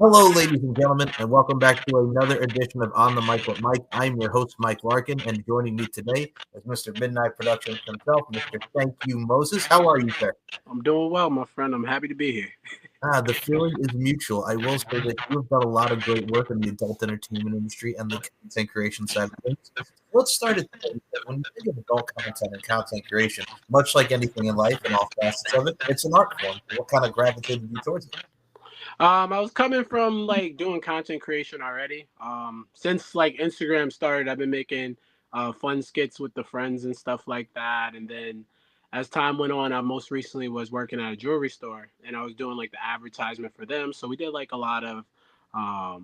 Hello, ladies and gentlemen, and welcome back to another edition of On the Mic with Mike. I'm your host, Mike Larkin, and joining me today is Mr. Midnight Productions himself, Mr. Thank You Moses. How are you, sir? I'm doing well, my friend. I'm happy to be here. The feeling is mutual. I will say that you have done a lot of great work in the adult entertainment industry and the content creation side of things. Let's start at when you think of adult content and content creation, much like anything in life and all facets of it, it's an art form. What kind of gravitated you towards it? I was coming from like doing content creation already. Since like Instagram started, I've been making fun skits with the friends and stuff like that. And then as time went on, I most recently was working at a jewelry store and I was doing like the advertisement for them. So we did like a lot of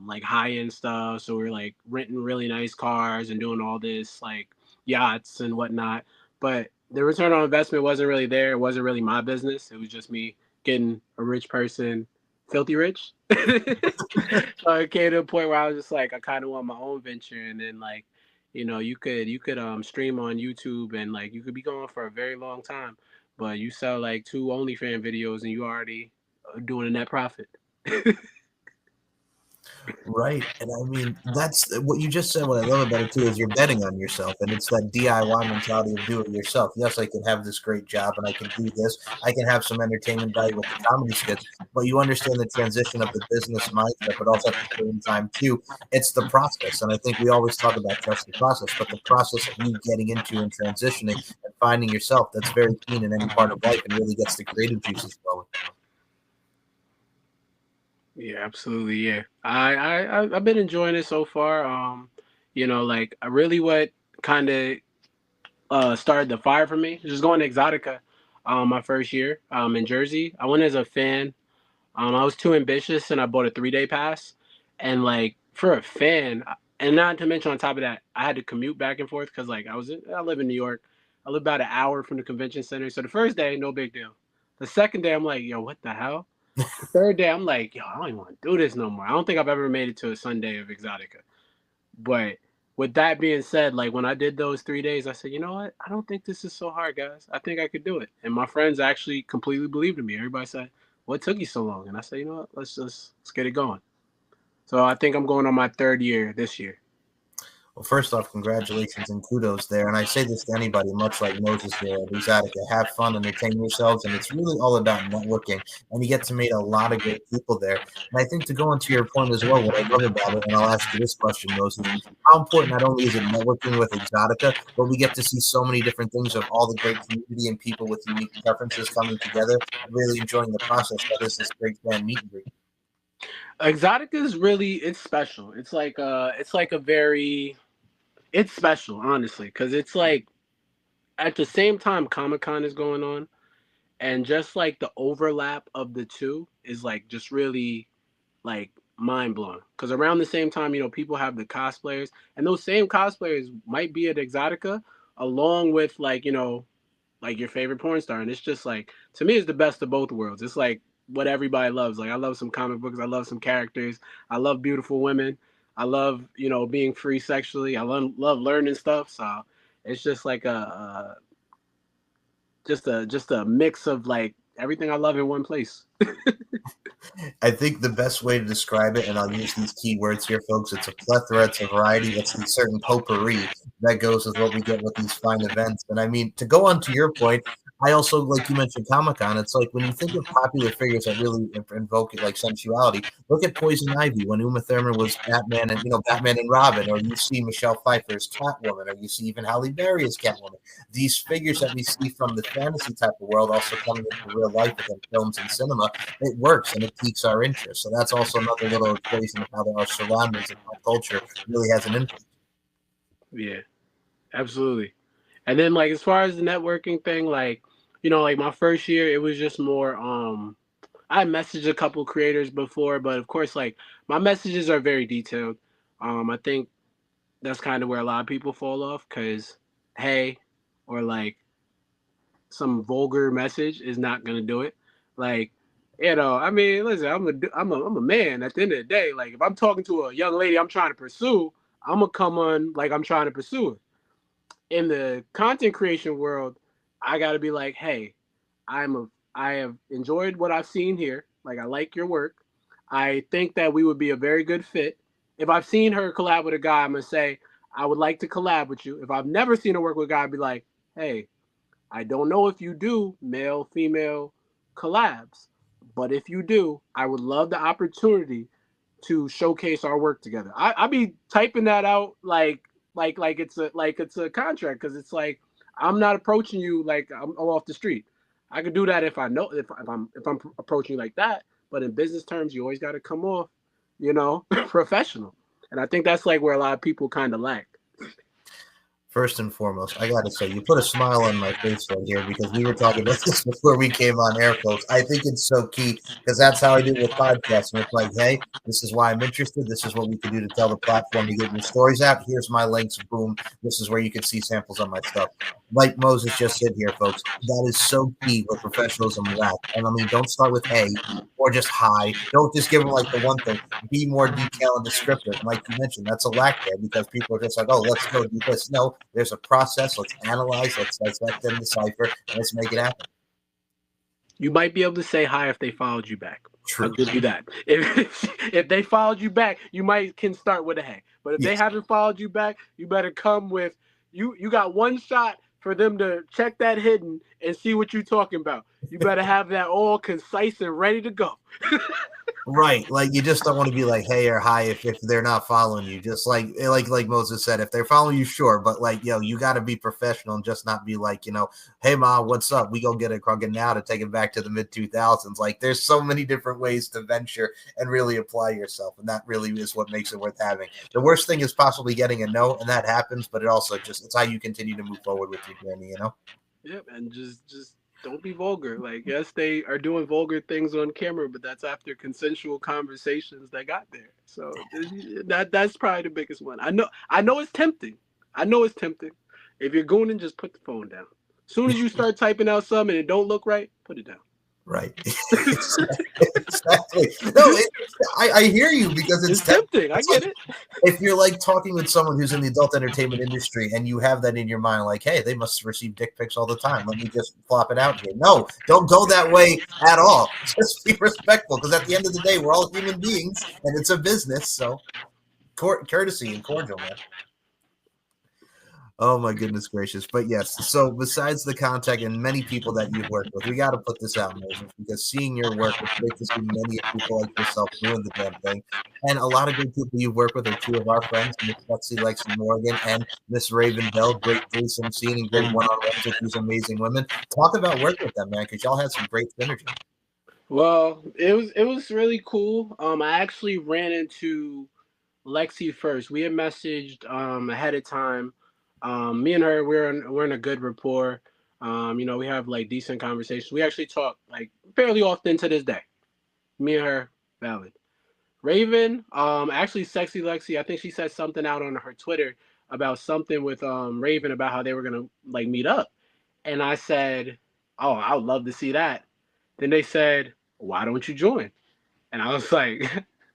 like high end stuff. So we were like renting really nice cars and doing all this like yachts and whatnot. But the return on investment wasn't really there. It wasn't really my business. It was just me getting a rich person filthy rich. So it came to a point where I was just like, I kind of want my own venture, and then like, you could stream on YouTube, and like you could be going for a very long time, but you sell like two OnlyFans videos, and you already doing a net profit. Right. And I mean, that's what you just said. What I love about it too is you're betting on yourself, and it's that DIY mentality of do it yourself. Yes, I can have this great job and I can do this. I can have some entertainment value with the comedy skits, but you understand the transition of the business mindset, but also at the same time too, it's the process. And I think we always talk about trust the process, but the process of you getting into and transitioning and finding yourself, that's very keen in any part of life and really gets the creative juices flowing. Yeah, absolutely. Yeah, I've been enjoying it so far. Like I really what kind of started the fire for me just going to Exotica, my first year in Jersey. I went as a fan. I was too ambitious and I bought a 3 day pass. And like for a fan, and not to mention on top of that, I had to commute back and forth because like I live in New York. I live about an hour from the convention center. So the first day, no big deal. The second day, I'm like, yo, what the hell? The third day, I'm like, yo, I don't even want to do this no more. I don't think I've ever made it to a Sunday of Exotica. But with that being said, like when I did those 3 days, I said, you know what? I don't think this is so hard, guys. I think I could do it. And my friends actually completely believed in me. Everybody said, what took you so long? And I said, you know what? Let's get it going. So I think I'm going on my third year this year. Well, first off, congratulations and kudos there. And I say this to anybody, much like Moses here at Exotica, have fun, entertain yourselves, and it's really all about networking. And you get to meet a lot of great people there. And I think to go into your point as well, what I love about it, and I'll ask you this question, Moses, how important not only is it networking with Exotica, but we get to see so many different things of all the great community and people with unique preferences coming together and really enjoying the process that is this great fan meet and greet. Exotica is really it's special. It's like a very it's special, honestly, because it's like at the same time Comic Con is going on, and just like the overlap of the two is like just really like mind blowing. Because around the same time, people have the cosplayers, and those same cosplayers might be at Exotica, along with like your favorite porn star, and it's just like to me, it's the best of both worlds. It's like what everybody loves. Like I love some comic books, I love some characters, I love beautiful women, I love being free sexually, I love learning stuff. So it's just like a mix of like everything I love in one place. I think the best way to describe it, and I'll use these key words here, folks, it's a plethora, it's a variety, it's a certain potpourri that goes with what we get with these fine events. And I mean, to go on to your point, I also, like you mentioned, Comic Con, it's like when you think of popular figures that really invoke like sensuality, look at Poison Ivy when Uma Thurman was Batman and, Batman and Robin, or you see Michelle Pfeiffer as Catwoman, or you see even Halle Berry as Catwoman. These figures that we see from the fantasy type of world also coming into real life within films and cinema, it works and it piques our interest. So that's also another little equation of how our surroundings and pop culture really has an influence. Yeah, absolutely. And then like as far as the networking thing, like like my first year, it was just more. I messaged a couple creators before, but of course, like my messages are very detailed. I think that's kind of where a lot of people fall off because hey, or like some vulgar message is not gonna do it. Like, I mean, listen, I'm a man. At the end of the day, like if I'm talking to a young lady I'm trying to pursue, I'm gonna come on like I'm trying to pursue her. In the content creation world, I gotta be like, hey, I have enjoyed what I've seen here. Like I like your work. I think that we would be a very good fit. If I've seen her collab with a guy, I'm gonna say I would like to collab with you. If I've never seen her work with a guy, I'd be like, hey, I don't know if you do male female collabs, but if you do, I would love the opportunity to showcase our work together. I be typing that out like it's a contract because it's like I'm not approaching you like I'm off the street. I could do that if I know if I'm approaching you like that, but in business terms, you always got to come off, professional. And I think that's like where a lot of people kind of lack. First and foremost, I gotta say, you put a smile on my face right here because we were talking about this before we came on air, folks. I think it's so key because that's how I do with podcasts. And it's like, hey, this is why I'm interested. This is what we can do to tell the platform to get your stories out. Here's my links. Boom. This is where you can see samples on my stuff. Like Moses just said here, folks, that is so key where professionalism lacks. And I mean, don't start with hey or just hi. Don't just give them like the one thing. Be more detailed and descriptive. And like you mentioned, that's a lack there because people are just like, oh, let's go do this. No, there's a process. Let's analyze. Let's dissect and decipher. And let's make it happen. You might be able to say hi if they followed you back. True. I'll give you that. If they followed you back, you can start with a hey. But if they haven't followed you back, you better come with you got one shot for them to check that hidden and see what you're talking about. You better have that all concise and ready to go. Right. Like you just don't want to be like hey or hi if they're not following you. Just like Moses said, if they're following you, sure. But like, you got to be professional and just not be like, hey ma, what's up? We go get a Kruggen now to take it back to the mid 2000s. Like there's so many different ways to venture and really apply yourself. And that really is what makes it worth having. The worst thing is possibly getting a no, and that happens, but it also it's how you continue to move forward with your journey, Yep. And just don't be vulgar. Like, yes, they are doing vulgar things on camera, but that's after consensual conversations that got there. So that's probably the biggest one. I know it's tempting. If you're going and just put the phone down. As soon as you start typing out something and it don't look right, put it down. Right. Exactly. No, I hear you because it's tempting. I get it. If you're like talking with someone who's in the adult entertainment industry and you have that in your mind, like, hey, they must receive dick pics all the time. Let me just flop it out here. No, don't go that way at all. Just be respectful because at the end of the day, we're all human beings and it's a business. So courtesy and cordial, man. Oh my goodness gracious. But yes, so besides the contact and many people that you've worked with, we got to put this out, Moses, because seeing your work, it's great to see many people like yourself doing the damn thing. And a lot of good people you've worked with are two of our friends, Miss Betsy Lexi Morgan and Miss Raven Bell. Great threesome scene and great one-on-ones with these amazing women. Talk about working with them, man, because y'all had some great synergy. Well, it was really cool. I actually ran into Lexi first. We had messaged ahead of time. Me and her, we're in a good rapport. We have like decent conversations. We actually talk like fairly often to this day. Me and her, valid. Raven, actually Sexy Lexi, I think she said something out on her Twitter about something with Raven about how they were gonna like meet up. And I said, oh, I would love to see that. Then they said, why don't you join? And I was like,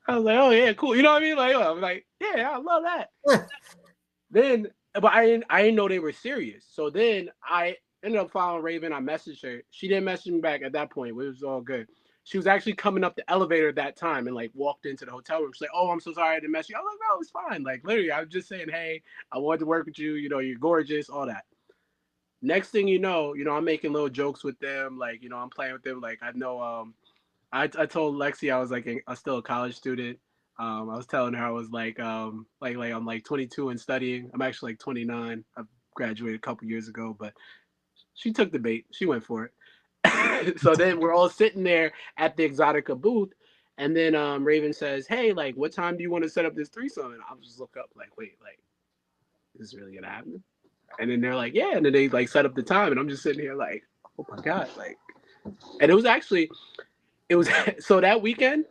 oh yeah, cool. You know what I mean? Like, I was like, yeah, I love that. Then but I didn't know they were serious. So then I ended up following Raven. I messaged her. She didn't message me back at that point. It was all good. She was actually coming up the elevator at that time and like walked into the hotel room. She's like, oh, I'm so sorry I didn't message you. I was like, no, it's fine. Like literally, I was just saying, hey, I wanted to work with you. You're gorgeous, all that. Next thing you know, I'm making little jokes with them. Like, I'm playing with them. Like I know, I told Lexi I was like I'm still a college student. I was telling her I was like I'm like 22 and studying. I'm actually like 29. I graduated a couple years ago, but she took the bait. She went for it. So then we're all sitting there at the Exotica booth, and then Raven says, "Hey, like, what time do you want to set up this threesome?" And I'll just look up, like, wait, like, is this really gonna happen? And then they're like, "Yeah," and then they like set up the time, and I'm just sitting here like, "Oh my god!" Like, and it was so that weekend.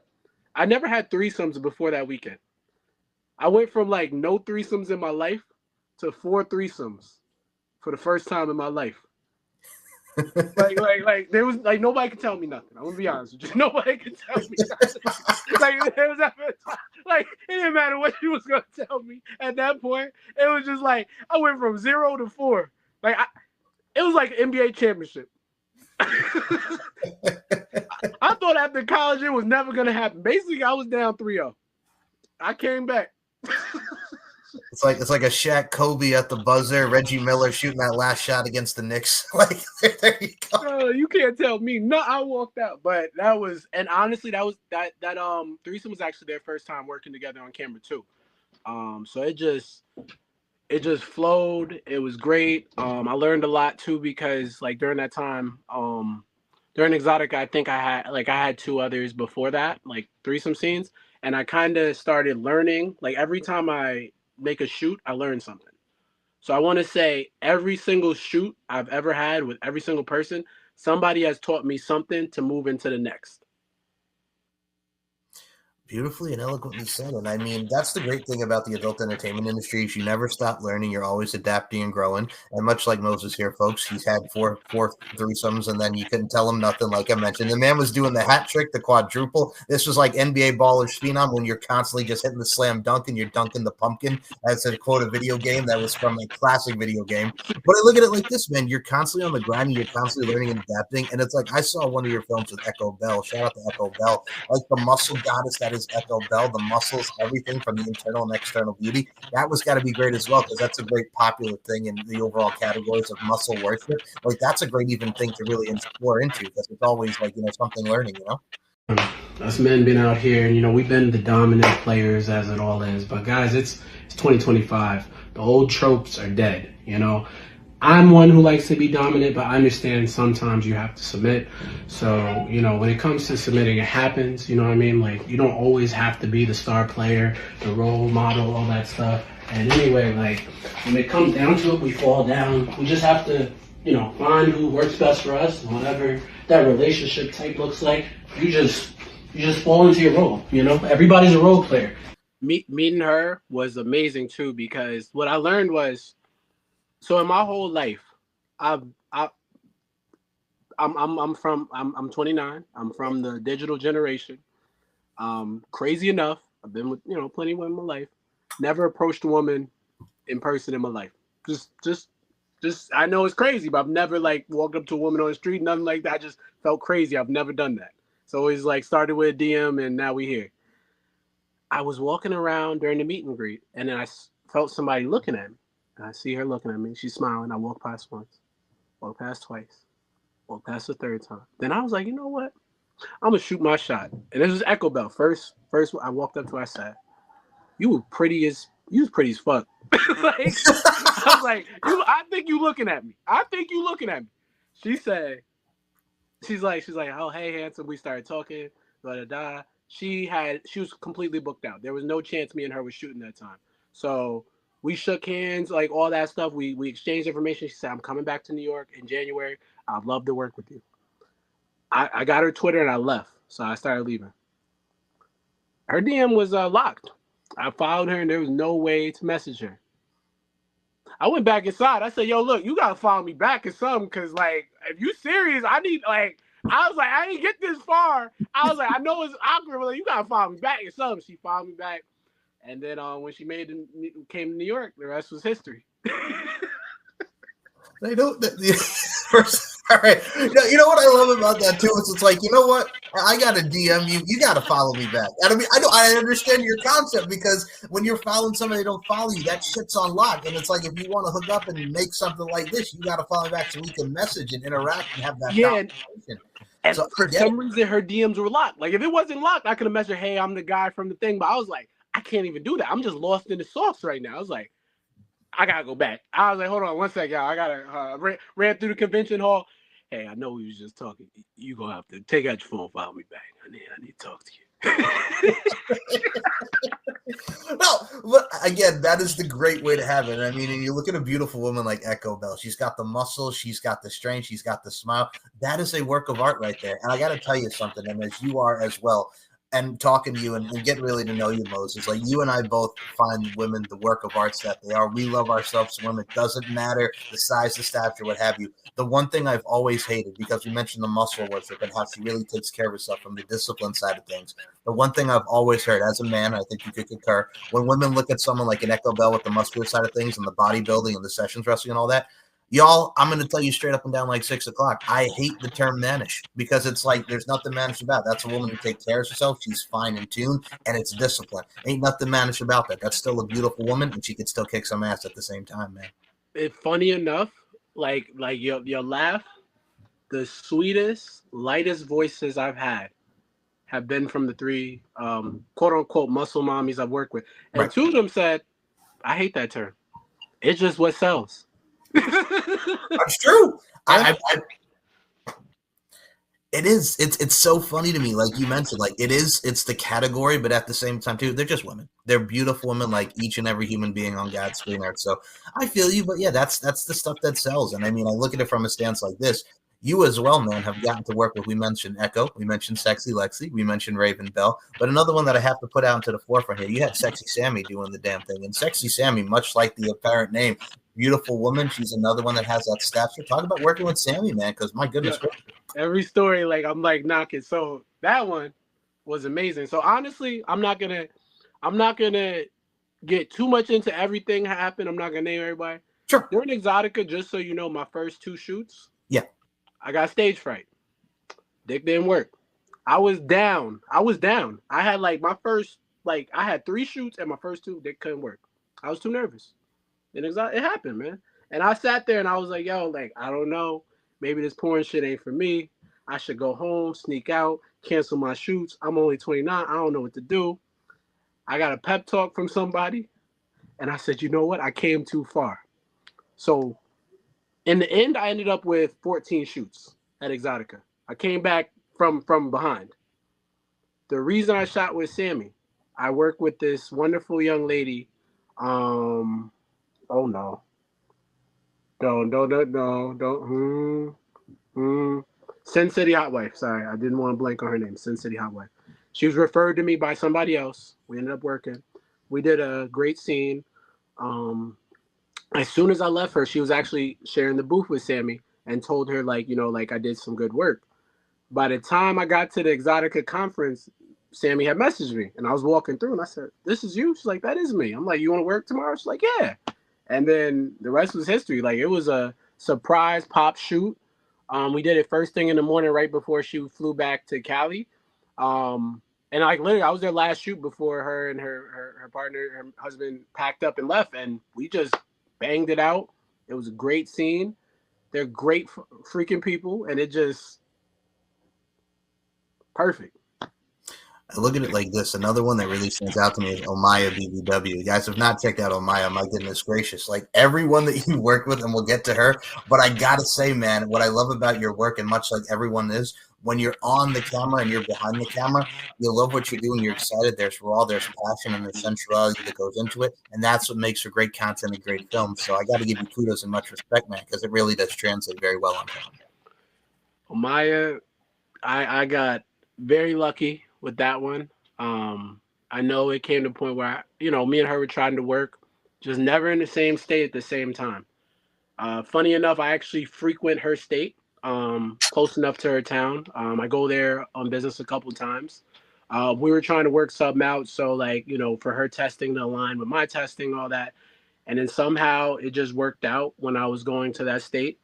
I never had threesomes before that weekend. I went from like no threesomes in my life to 4 threesomes for the first time in my life. like there was like nobody could tell me nothing. I'm gonna be honest with you. Nobody could tell me nothing. Like it didn't matter what she was gonna tell me at that point. It was just like I went from 0 to 4. Like it was like NBA championship. I thought after college it was never gonna happen. Basically, I was down 3-0. I came back. It's like a Shaq Kobe at the buzzer, Reggie Miller shooting that last shot against the Knicks. Like there you go. You can't tell me. No, I walked out. But that was, and honestly, that threesome was actually their first time working together on camera too. So it just flowed. It was great. I learned a lot too because like during that time, during Exotica, I think I had 2 others before that, like threesome scenes, and I kind of started learning. Like every time I make a shoot, I learn something. So I want to say every single shoot I've ever had with every single person, somebody has taught me something to move into the next. Beautifully and eloquently said. And I mean, that's the great thing about the adult entertainment industry is you never stop learning. You're always adapting and growing. And much like Moses here, folks, he's had four threesomes, and then you couldn't tell him nothing. Like I mentioned, the man was doing the hat trick, the quadruple. This was like NBA Ballers Phenom when you're constantly just hitting the slam dunk and you're dunking the pumpkin. That's a quote a video game that was from a classic video game. But I look at it like this, man. You're constantly on the grind. You're constantly learning and adapting. And it's like I saw one of your films with Echo Bell. Shout out to Echo Bell. Like the muscle goddess that is Echo Bell, the muscles, everything from the internal and external beauty. That was got to be great as well because that's a great popular thing in the overall categories of muscle worship. Like that's a great even thing to really explore into because it's always like something learning. Us men been out here, and we've been the dominant players as it all is. But guys, it's 2025. The old tropes are dead. I'm one who likes to be dominant, but I understand sometimes you have to submit. So, when it comes to submitting, it happens, you know what I mean? Like, you don't always have to be the star player, the role model, all that stuff. And anyway, like, when it comes down to it, we fall down. We just have to, find who works best for us, and whatever that relationship type looks like. You just fall into your role, Everybody's a role player. Meeting her was amazing, too, because what I learned was, so in my whole life, I'm 29. I'm from the digital generation. Crazy enough, I've been with plenty of women in my life. Never approached a woman in person in my life. Just I know it's crazy, but I've never like walked up to a woman on the street, nothing like that. I just felt crazy. I've never done that. So it's like started with a DM, and now we here. I was walking around during the meet and greet, and then I felt somebody looking at me. I see her looking at me. She's smiling. I walk past once, walk past twice, walk past the third time. Then I was like, you know what? I'm gonna shoot my shot. And this was Echo Bell. First, I walked up to her. I said, "You was pretty as fuck." Like, I was like, I think you looking at me. She's like, oh hey handsome. We started talking. Da da da. She was completely booked out. There was no chance me and her was shooting that time. So we shook hands, like all that stuff. We exchanged information. She said, I'm coming back to New York in January. I'd love to work with you. I got her Twitter and I left. So I started leaving. Her DM was locked. I followed her and there was no way to message her. I went back inside. I said, yo, look, you got to follow me back or something because, like, if you serious, I need, like, I was like, I didn't get this far. I was like, I know it's awkward, but like, you got to follow me back or something. She followed me back. And then when she came to New York, the rest was history. They don't. All right. You know what I love about that too is it's like, you know what? I got to DM you. You got to follow me back. I mean, I understand your concept because when you're following somebody they don't follow you, that shit's on lock. And it's like if you want to hook up and make something like this, you got to follow me back so we can message and interact and have that conversation. And so, for some reason, her DMs were locked. Like if it wasn't locked, I could have messaged her, hey, I'm the guy from the thing. But I was like, I can't even do that. I'm just lost in the sauce right now. I was like, I gotta go back. I was like, hold on one second, y'all. I gotta ran through the convention hall. Hey, I know we was just talking. You gonna have to take out your phone, follow me back. I need to talk to you. No, but again, that is the great way to have it. I mean, and you look at a beautiful woman like Echo Bell. She's got the muscle, she's got the strength, she's got the smile. That is a work of art right there. And I got to tell you something, and as you are as well, and talking to you and getting really to know you, Moses, like you and I both find women the work of arts that they are. We love ourselves to women. It doesn't matter the size, the stature, what have you. The one thing I've always hated, because we mentioned the muscle worship and how she really takes care of herself from the discipline side of things. The one thing I've always heard as a man, I think you could concur, when women look at someone like an Echo Bell with the muscular side of things and the bodybuilding and the sessions wrestling and all that, Y'all, I'm going to tell you straight up and down like 6 o'clock. I hate the term mannish because it's like there's nothing mannish about it. That's a woman who takes care of herself. She's fine in tune, and it's discipline. Ain't nothing mannish about that. That's still a beautiful woman, and she can still kick some ass at the same time, man. It's funny enough, like your laugh, the sweetest, lightest voices I've had have been from the three quote unquote muscle mommies I've worked with. And Right. two of them said, I hate that term. It's just what sells. That's true. It is. It's so funny to me. Like you mentioned, like it's the category, but at the same time too, they're just women. They're beautiful women, like each and every human being on God's screen earth. So I feel you, but yeah, that's the stuff that sells. And I mean, I look at it from a stance like this. You as well, man, have gotten to work with. We mentioned Echo, we mentioned Sexy Lexi, we mentioned Raven Bell, but another one that I have to put out into the forefront here. You had Sexy Sammy doing the damn thing, and Sexy Sammy, much like the apparent name, beautiful woman. She's another one that has that stature. Talk about working with Sammy, man, because my goodness. Yeah. Every story, like I'm like knocking. So that one was amazing. So honestly, I'm not gonna get too much into everything that happened. I'm not gonna name everybody. Sure. During Exotica, just so you know, my first two shoots, yeah, I got stage fright. Dick didn't work. I was down. I had like my first, like I had 3 shoots and my first 2, dick couldn't work. I was too nervous. And it happened, man. And I sat there and I was like, yo, like, I don't know. Maybe this porn shit ain't for me. I should go home, sneak out, cancel my shoots. I'm only 29. I don't know what to do. I got a pep talk from somebody. And I said, you know what? I came too far. So in the end, I ended up with 14 shoots at Exotica. I came back from behind. The reason I shot with Sammy, I work with this wonderful young lady. Oh no. Don't. Sin City Hot Wife. Sorry, I didn't want to blank on her name. Sin City Hot Wife. She was referred to me by somebody else. We ended up working. We did a great scene. As soon as I left her, she was actually sharing the booth with Sammy and told her, like, you know, like I did some good work. By the time I got to the Exotica conference, Sammy had messaged me and I was walking through and I said, this is you? She's like, that is me. I'm like, you want to work tomorrow? She's like, yeah. And then the rest was history. Like, it was a surprise pop shoot. We did it first thing in the morning right before she flew back to Cali. And like literally, I was their last shoot before her and her partner, her husband packed up and left. And we just banged it out. It was a great scene. They're great freaking people. And it just perfect. I look at it like this. Another one that really stands out to me is Omaya BBW. You guys have not checked out Omaya. My goodness gracious. Like everyone that you work with, and we'll get to her. But I got to say, man, what I love about your work, and much like everyone is, when you're on the camera and you're behind the camera, you love what you're doing. You're excited. There's raw, there's passion, and there's sensuality that goes into it. And that's what makes for great content and great films. So I got to give you kudos and much respect, man, because it really does translate very well on camera. Omaya, I got very lucky with that one. I know it came to a point where, me and her were trying to work, just never in the same state at the same time. Funny enough, I actually frequent her state, close enough to her town. I go there on business a couple times. We were trying to work something out, so for her testing to align with my testing, all that. And then somehow it just worked out when I was going to that state.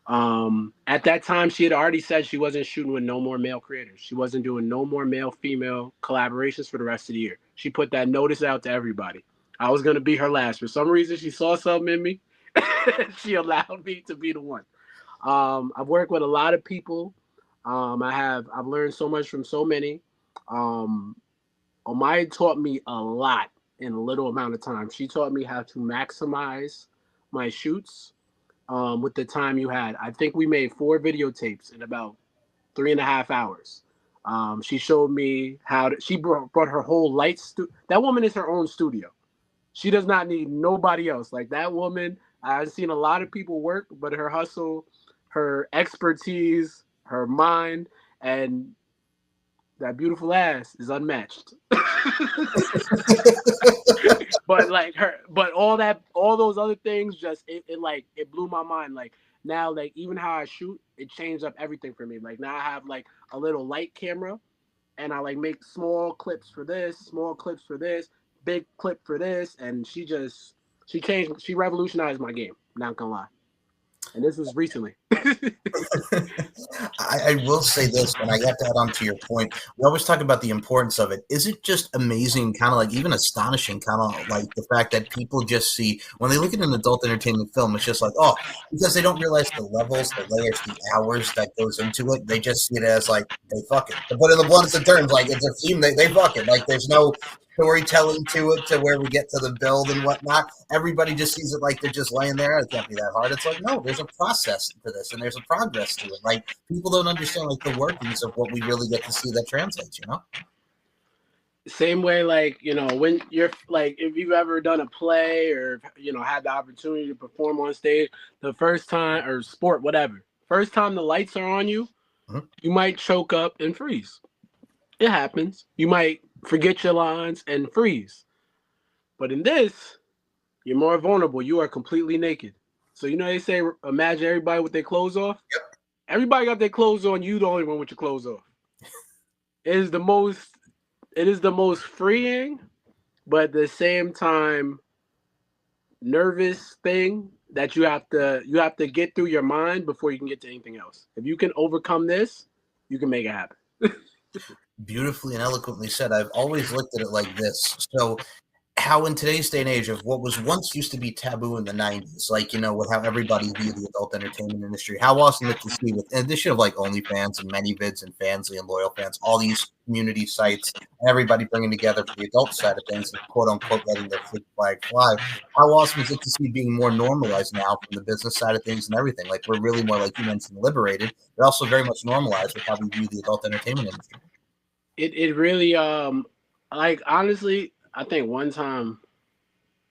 At that time, she had already said she wasn't shooting with no more male creators. She wasn't doing no more male-female collaborations for the rest of the year. She put that notice out to everybody. I was going to be her last. For some reason, she saw something in me. She allowed me to be the one. I've worked with a lot of people. I've learned so much from so many. Omaya taught me a lot in a little amount of time. She taught me how to maximize my shoots. With the time you had. I think we made 4 videotapes in about 3.5 hours. She showed me she brought her whole light that woman is her own studio. She does not need nobody else. Like that woman, I've seen a lot of people work, but her hustle, her expertise, her mind, and that beautiful ass is unmatched. but all those other things, just it blew my mind. Like now, like even how I shoot, it changed up everything for me. Like now I have like a little light camera, and I like make small clips for this, big clip for this, and she revolutionized my game. Not gonna lie. and this was recently. I will say this, and I have to add on to your point. We always talk about the importance of it. Is it just amazing, kind of like even astonishing, kind of like the fact that people just see when they look at an adult entertainment film, it's just like, oh, because they don't realize the levels, the layers, the hours that goes into it. They just see it as like they fuck it. To put it in the bluntest of terms, like it's a theme, they fuck it. Like there's no storytelling to it to where we get to the build and whatnot. Everybody just sees it like they're just laying there. It can't be that hard. It's like, no, there's a process to this and there's a progress to it. Like people don't understand like the workings of what we really get to see that translates, you know? Same way, like, you know, when you're like, if you've ever done a play or, you know, had the opportunity to perform on stage the first time, or sport, whatever, first time the lights are on you, you might choke up and freeze. It happens. You might forget your lines and freeze. But in this, you're more vulnerable. You are completely naked. So, you know, they say, imagine everybody with their clothes off. Yep. Everybody got their clothes on. You the only one with your clothes off. It is the most freeing, but at the same time, nervous thing that you have to get through your mind before you can get to anything else. If you can overcome this, you can make it happen. Beautifully and eloquently said. I've always looked at it like this. So how in today's day and age of what was once used to be taboo in the 90s, like, you know, with how everybody viewed the adult entertainment industry, how awesome it to see with, in addition of like OnlyFans and ManyVids and Fansly and Loyal Fans, all these community sites, and everybody bringing together for the adult side of things and quote unquote letting their flag fly. How awesome is it to see being more normalized now from the business side of things and everything? Like we're really more, like you mentioned, liberated, but also very much normalized with how we view the adult entertainment industry. It really like honestly, I think one time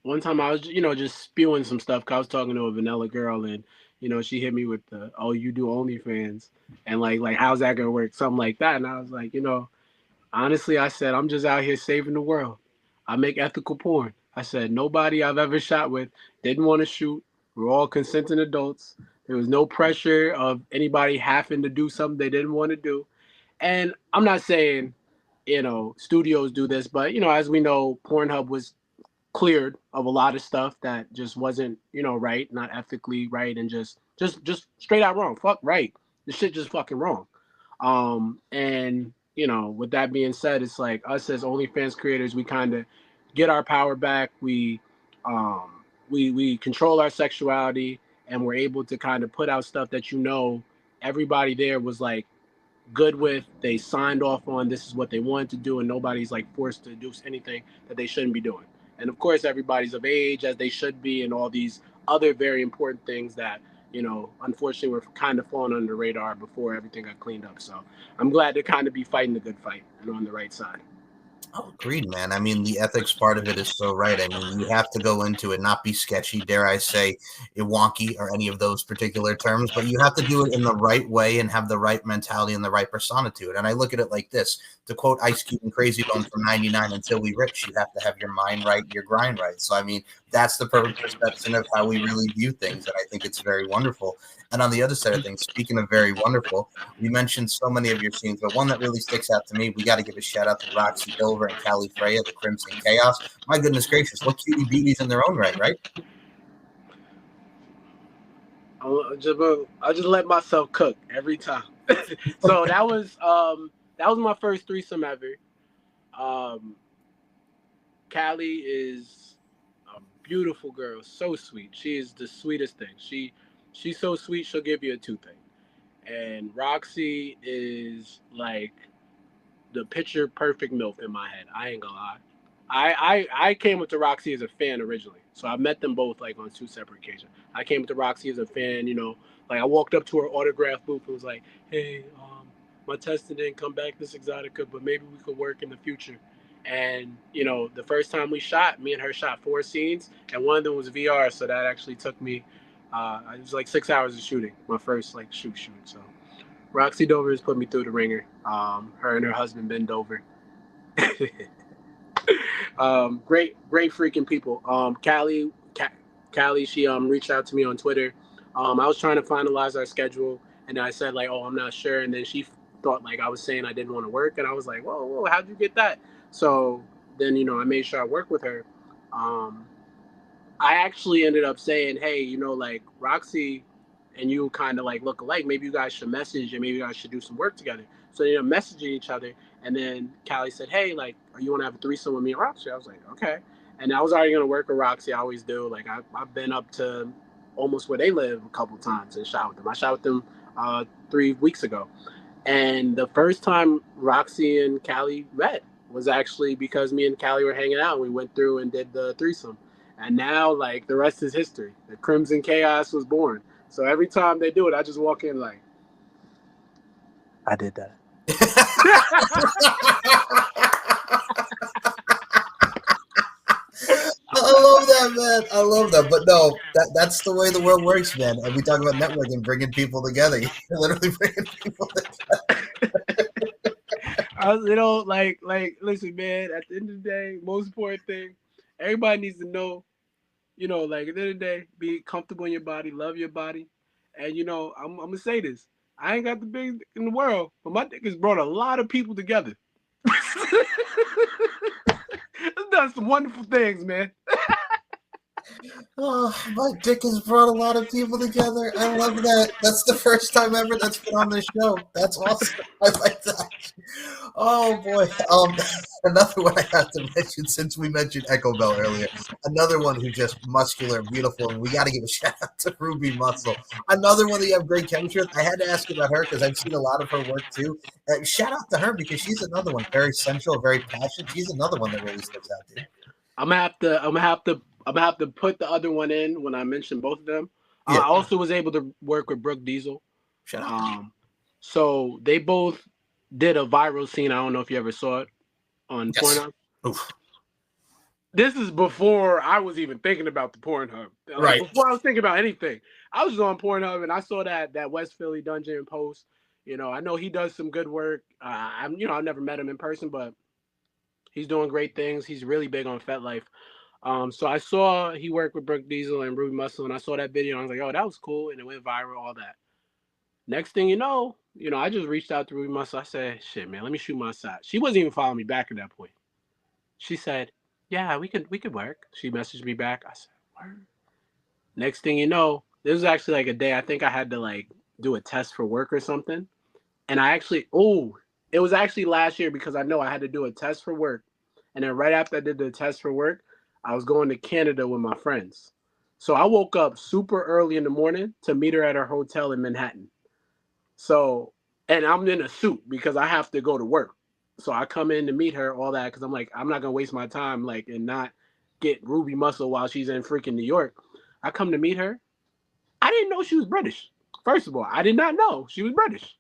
I was, you know, just spewing some stuff. 'Cause I was talking to a vanilla girl, and you know, she hit me with the, "Oh, you do OnlyFans," and like how's that gonna work? Something like that. And I was like, you know, honestly, I said I'm just out here saving the world. I make ethical porn. I said nobody I've ever shot with didn't want to shoot. We're all consenting adults. There was no pressure of anybody having to do something they didn't want to do. And I'm not saying, you know, studios do this, but you know, as we know, Pornhub was cleared of a lot of stuff that just wasn't, you know, right, not ethically right, and just straight out wrong. Fuck right. The shit just fucking wrong. And you know, with that being said, it's like us as OnlyFans creators, we kind of get our power back. We control our sexuality, and we're able to kind of put out stuff that, you know, everybody there was like good with. They signed off on this is what they wanted to do, and nobody's like forced to do anything that they shouldn't be doing. And of course, everybody's of age as they should be, and all these other very important things that, you know, unfortunately were kind of falling under the radar before everything got cleaned up. So I'm glad to kind of be fighting the good fight and on the right side. Oh, agreed, man. I mean, the ethics part of it is so right. I mean, you have to go into it, not be sketchy, dare I say, wonky or any of those particular terms, but you have to do it in the right way and have the right mentality and the right persona to it. And I look at it like this: to quote Ice Cube and Crazy Bone from '99, "Until we rich, you have to have your mind right, your grind right." So, I mean, that's the perfect perception of how we really view things, and I think it's very wonderful. And on the other side of things, speaking of very wonderful, you mentioned so many of your scenes, but one that really sticks out to me, we got to give a shout out to Roxy Dover and Callie Freya, the Crimson Chaos. My goodness gracious, what cutie beauties in their own right, right? I just let myself cook every time. So that was my first threesome ever. Callie is a beautiful girl, so sweet. She is the sweetest thing. She's so sweet, she'll give you a toothache. And Roxy is like the picture perfect MILF in my head. I ain't gonna lie. I came up to Roxy as a fan originally. So I met them both like on two separate occasions. I came up to Roxy as a fan, you know, like I walked up to her autograph booth and was like, "Hey, my testing didn't come back this Exotica, but maybe we could work in the future." And you know, the first time we shot, me and her shot 4 scenes, and one of them was VR, so that actually took me. It was like 6 hours of shooting, my first like shoot. So Roxy Dover has put me through the ringer. Her and her husband Ben Dover. Great freaking people. Callie, she reached out to me on Twitter. I was trying to finalize our schedule, and I said like, "Oh, I'm not sure," and then she thought like I was saying I didn't want to work, and I was like, "Whoa, how'd you get that?" So then, you know, I made sure I worked with her. I actually ended up saying, "Hey, you know, like Roxy and you kind of like look alike, maybe you guys should message and maybe you guys should do some work together. So they ended up messaging each other, and then Callie said, "Hey, like, are you want to have a threesome with me and Roxy?" I was like, "Okay." And I was already gonna work with Roxy. I always do. Like I've been up to almost where they live a couple times and shot with them. I shot with them 3 weeks ago, and the first time Roxy and Callie met was actually because me and Callie were hanging out. And we went through and did the threesome, and now like the rest is history. The Crimson Chaos was born. So every time they do it, I just walk in like, I did that. I love that, man. I love that. But no, that's the way the world works, man. And we talk about networking, bringing people together. You're literally bringing people together. Listen, man. At the end of the day, most important thing, everybody needs to know. Like at the end of the day, be comfortable in your body, love your body, and I'm gonna say this. I ain't got the biggest dick in the world, but my dick has brought a lot of people together. It's done some wonderful things, man. Oh, my dick has brought a lot of people together. I love that. That's the first time ever that's been on this show. That's awesome. I like that. Oh boy. Another one I have to mention, since we mentioned Echo Bell earlier, another one who's just muscular and beautiful, and we got to give a shout out to Ruby Muscle. Another one that you have great chemistry with. I had to ask about her because I've seen a lot of her work too. Shout out to her because she's another one, very sensual, very passionate. She's another one that really sticks out, dude. I'm gonna have to put the other one in when I mention both of them. Yeah. I also was able to work with Brooke Diesel. Shout out. So they both did a viral scene. I don't know if you ever saw it on Pornhub. Oof. This is before I was even thinking about the Pornhub. Right. Before I was thinking about anything. I was on Pornhub and I saw that West Philly Dungeon post. I know he does some good work. I've never met him in person, but he's doing great things. He's really big on FetLife. So I saw he worked with Brooke Diesel and Ruby Muscle, and I saw that video, and I was like, "Oh, that was cool," and it went viral, all that. Next thing you know, I just reached out to Ruby Muscle. I said, "Shit, man, let me shoot my shot." She wasn't even following me back at that point. She said, "Yeah, we could work." She messaged me back. I said, "Word." Next thing you know, this was actually like a day. I think I had to like do a test for work or something, and it was actually last year because I know I had to do a test for work, and then right after I did the test for work, I was going to Canada with my friends. So I woke up super early in the morning to meet her at her hotel in Manhattan. So, and I'm in a suit because I have to go to work. So I come in to meet her, all that, because I'm like, I'm not going to waste my time, like, and not get Ruby Muscle while she's in freaking New York. I come to meet her. I didn't know she was British. First of all, I did not know she was British.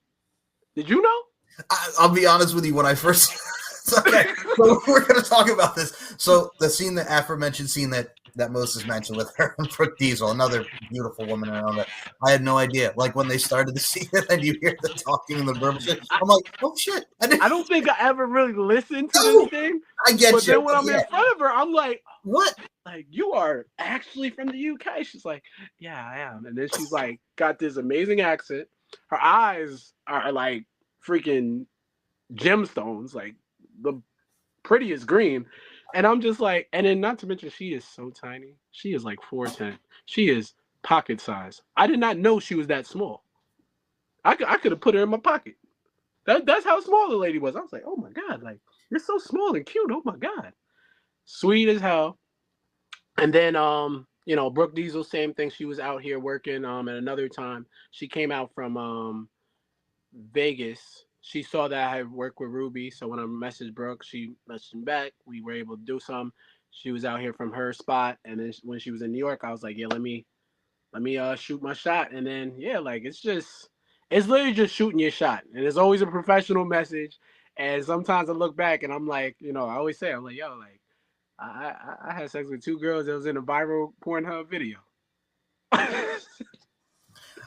Did you know? I'll be honest with you. When I first, okay, so we're going to talk about this. So the scene, the aforementioned scene that Moses mentioned with her and Brooke Diesel, another beautiful woman around that. I had no idea. Like when they started the scene and you hear the talking and the verbal shit, I'm like, oh shit. I don't think I ever really listened to this thing. I get but you. Then when I'm in front of her, I'm like, what? Like, you are actually from the UK? She's like, yeah, I am. And then she's like, got this amazing accent. Her eyes are like freaking gemstones, like the prettiest green. And I'm just like, and then not to mention, she is so tiny. She is like 4'10". She is pocket size. I did not know she was that small. I could have put her in my pocket. That's how small the lady was. I was like, oh my God, like, you're so small and cute. Oh my God. Sweet as hell. And then, Brooke Diesel, same thing. She was out here working at another time. She came out from Vegas. She saw that I had worked with Ruby. So when I messaged Brooke, she messaged me back. We were able to do some. She was out here from her spot. And then when she was in New York, I was like, yeah, let me shoot my shot. And then, yeah, like, it's literally just shooting your shot. And it's always a professional message. And sometimes I look back and I'm like, I always say, I'm like, yo, like, I had sex with 2 girls that was in a viral Pornhub video.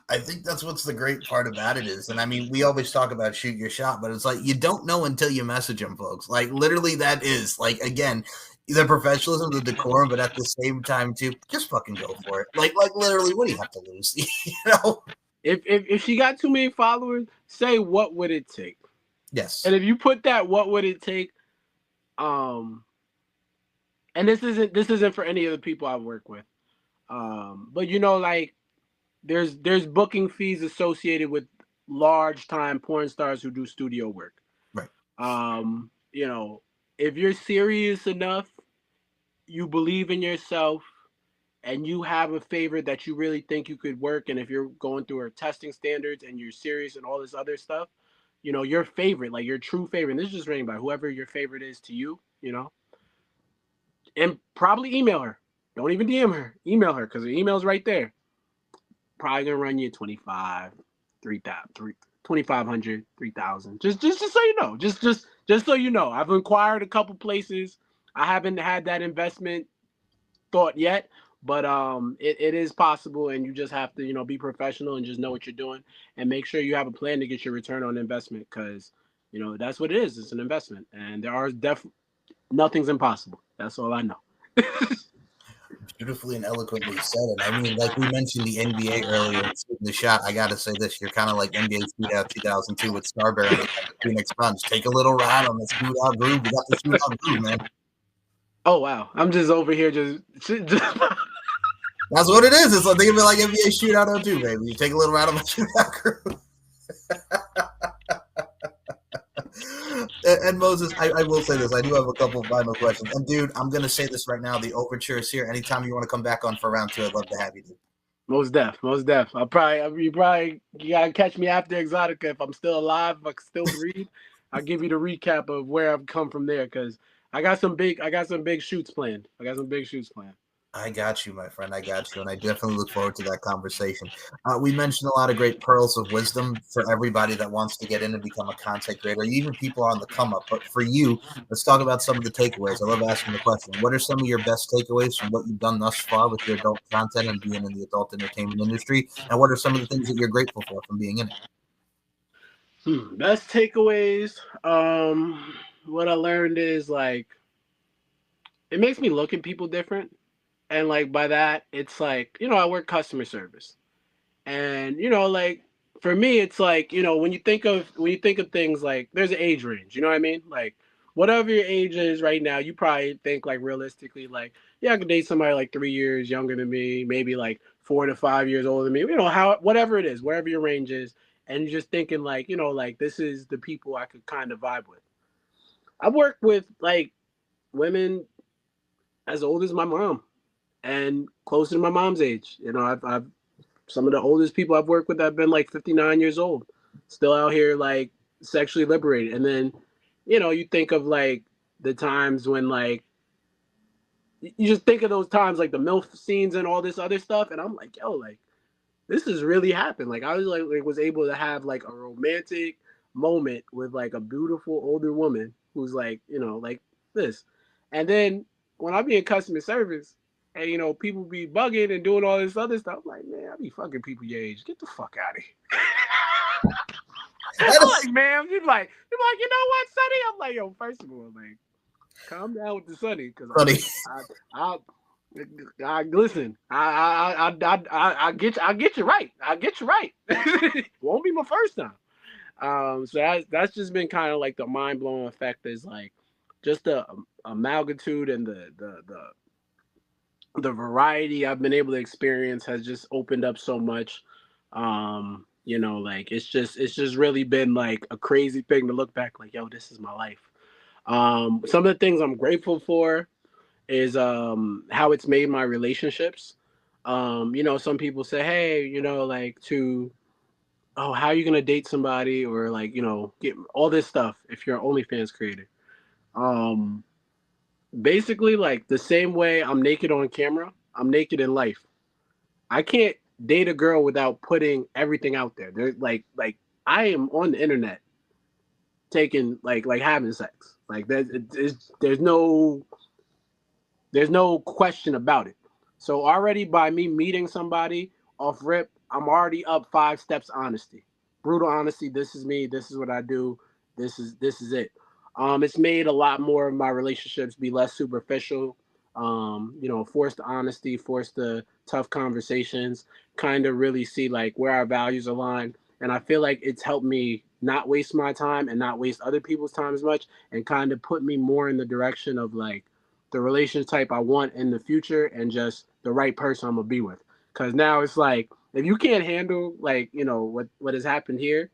I think that's what's the great part about it is, and I mean, we always talk about shoot your shot, but it's like you don't know until you message them, folks. Like literally, that is like again, the professionalism, the decorum, but at the same time too, just fucking go for it. Like literally, what do you have to lose? If she got too many followers, say what would it take? Yes. And if you put that, what would it take? And this isn't for any of the people I work with. But like there's booking fees associated with large time porn stars who do studio work. Right. You know, if you're serious enough, you believe in yourself, and you have a favorite that you really think you could work, and if you're going through our testing standards and you're serious and all this other stuff, you know, your favorite, like your true favorite, and this is just written by whoever your favorite is to you, you know, and probably email her. Don't even DM her. Email her because the email's right there. Probably gonna run you 25, 3,000, 2,500, 3,000. Just so you know. Just so you know. I've inquired a couple places. I haven't had that investment thought yet, but it is possible, and you just have to, you know, be professional and just know what you're doing and make sure you have a plan to get your return on investment, because you know that's what it is. It's an investment, and there are nothing's impossible. That's all I know. Beautifully and eloquently said. And I mean, like we mentioned the NBA earlier in the shot, I got to say this. You're kind of like NBA Shootout 2002 with Starbury and the Phoenix Suns. Take a little ride on the shootout groove. You got the shootout groove, man. Oh, wow. I'm just over here just That's what it is. It's like, think of it like NBA Shootout 02, baby. You take a little ride on the shootout groove. And Moses, I will say this. I do have a couple of final questions. And dude, I'm going to say this right now. The overture is here. Anytime you want to come back on for round 2, I'd love to have you, dude. Most def. You gotta catch me after Exotica if I'm still alive, if I can still breathe. I'll give you the recap of where I've come from there, because I got some big shoots planned. I got you, my friend. I got you. And I definitely look forward to that conversation. We mentioned a lot of great pearls of wisdom for everybody that wants to get in and become a content creator, even people on the come up. But for you, let's talk about some of the takeaways. I love asking the question. What are some of your best takeaways from what you've done thus far with your adult content and being in the adult entertainment industry? And what are some of the things that you're grateful for from being in it? Best takeaways. What I learned is, like, it makes me look at people different. And like by that, it's like, you know, I work customer service. And, you know, like for me, it's like, you know, when you think of things, like there's an age range, you know what I mean? Like whatever your age is right now, you probably think like realistically, like, yeah, I could date somebody like 3 years younger than me, maybe like 4 to 5 years older than me, you know, whatever it is, whatever your range is. And you're just thinking like, you know, like this is the people I could kind of vibe with. I've worked with like women as old as my mom and closer to my mom's age. You know, I've some of the oldest people I've worked with have been like 59 years old, still out here like sexually liberated. And then, you know, you think of like the times when like you just think of those times like the MILF scenes and all this other stuff, and I'm like, yo, like this has really happened. Like I was like was able to have like a romantic moment with like a beautiful older woman who's like, you know, like this. And then when I be in customer service, and you know, people be bugging and doing all this other stuff, I'm like, man, I be fucking people your age. Get the fuck out of here. I'm like, man, you're like, you know what, Sonny? I'm like, yo, first of all, like, calm down with the Sonny, because I listen. I get you right. I get you right. Won't be my first time. So that's just been kind of like the mind blowing effect, is like just the magnitude and the variety I've been able to experience has just opened up so much. You know, like it's just really been like a crazy thing to look back like, yo, this is my life. Some of the things I'm grateful for is how it's made my relationships. You know, some people say, hey, you know, like oh, how are you gonna date somebody, or like, you know, get all this stuff if you're an OnlyFans creator. Basically, like the same way I'm naked on camera, I'm naked in life. I can't date a girl without putting everything out there. There's like I am on the internet taking like having sex. Like there's no question about it. So already by me meeting somebody off rip, I'm already up 5 steps honesty. Brutal honesty. This is me. This is what I do. This is it. It's made a lot more of my relationships be less superficial. You know, forced honesty, forced the tough conversations, kind of really see like where our values align. And I feel like it's helped me not waste my time and not waste other people's time as much, and kind of put me more in the direction of like the relationship type I want in the future and just the right person I'm gonna be with. Because now it's like if you can't handle like what has happened here,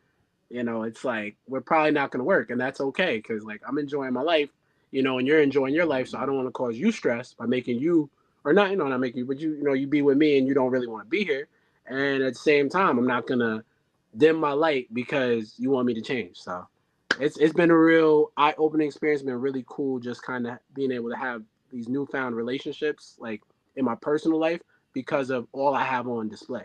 it's like we're probably not going to work, and that's okay because like I'm enjoying my life, and you're enjoying your life, so I don't want to cause you stress by making you or not, not making you, but you be with me and you don't really want to be here, and at the same time, I'm not gonna dim my light because you want me to change. So it's been a real eye opening experience. It's been really cool, just kind of being able to have these newfound relationships like in my personal life because of all I have on display.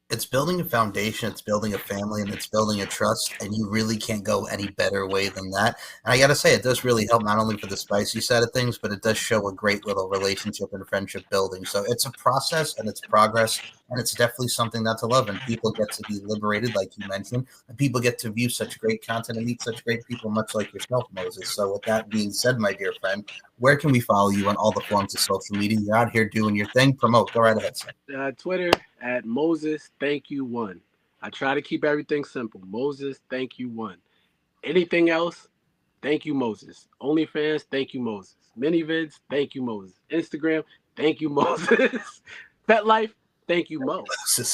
It's building a foundation, it's building a family, and it's building a trust, and you really can't go any better way than that. And I got to say, it does really help not only for the spicy side of things, but it does show a great little relationship and friendship building. So it's a process and it's progress, and it's definitely something not to love. And people get to be liberated, like you mentioned, and people get to view such great content and meet such great people, much like yourself, Moses. So with that being said, my dear friend, where can we follow you on all the forms of social media? You're out here doing your thing. Promote. Go right ahead, sir. Twitter at Moses Thank You One. I try to keep everything simple. Moses Thank You One. Anything else? Thank you Moses. OnlyFans. Thank you Moses. ManyVids. Thank you Moses. Instagram. Thank you Moses. FetLife. Thank you Mo.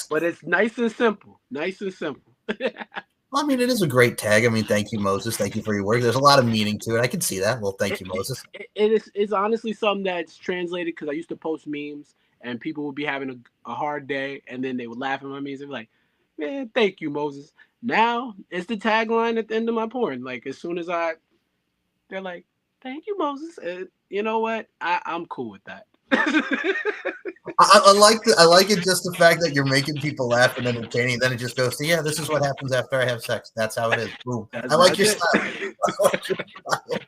But it's nice and simple. Nice and simple. Well, I mean, it is a great tag. I mean, thank you, Moses. Thank you for your work. There's a lot of meaning to it. I can see that. Well, thank you, Moses. It's honestly something that's translated because I used to post memes and people would be having a hard day and then they would laugh at my memes and be like, man, thank you, Moses. Now it's the tagline at the end of my porn. Like as soon as they're like, thank you, Moses. And you know what? I'm cool with that. I like it just the fact that you're making people laugh and entertaining. Then it just goes to, yeah, this is what happens after I have sex. That's how it is. Boom. I like your style. I like your style.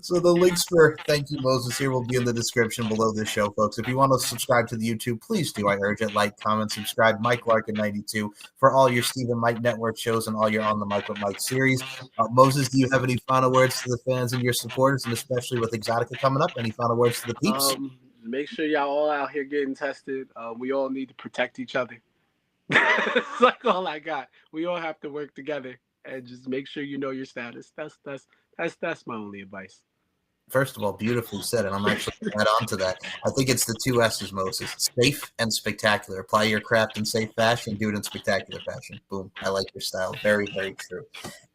So the links for Thank You Moses here will be in the description below this show, folks. If you want to subscribe to the YouTube, please do. I urge it. Like, comment, subscribe. Mike Larkin 92 for all your Stephen Mike Network shows and all your On the Mike with Mike series. Moses, do you have any final words to the fans and your supporters, and especially with Exotica coming up? Any final words to the peeps? Make sure y'all all out here getting tested. We all need to protect each other. It's like all I got. We all have to work together and just make sure you know your status. That's my only advice. First of all, beautifully said, and I'm actually going to add on to that. I think it's the two S's, Moses. Safe and spectacular. Apply your craft in safe fashion, do it in spectacular fashion. Boom. I like your style. Very, very true.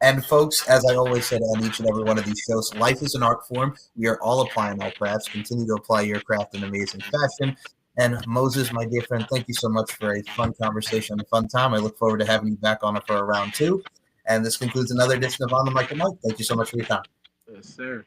And folks, as I always said on each and every one of these shows, life is an art form. We are all applying our crafts. Continue to apply your craft in amazing fashion. And Moses, my dear friend, thank you so much for a fun conversation and a fun time. I look forward to having you back on it for a round two. And this concludes another edition of On the Mic with Mike. Thank you so much for your time. Yes, sir.